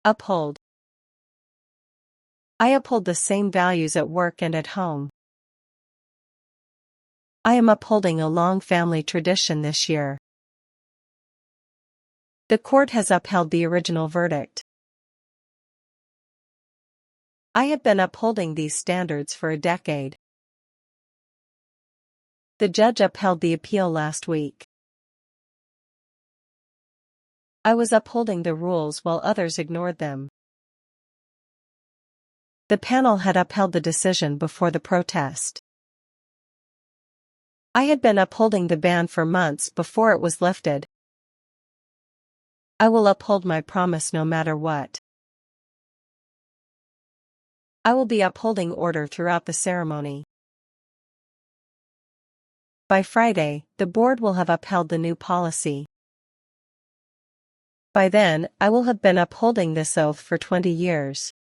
Uphold. I uphold the same values at work and at home. I am upholding a long family tradition this year. The court has upheld the original verdict. I have been upholding these standards for a decade. The judge upheld the appeal last week. I was upholding the rules while others ignored them. The panel had upheld the decision before the protest. I had been upholding the ban for months before it was lifted. I will uphold my promise no matter what. I will be upholding order throughout the ceremony. By Friday, the board will have upheld the new policy. By then, I will have been upholding this oath for 20 years.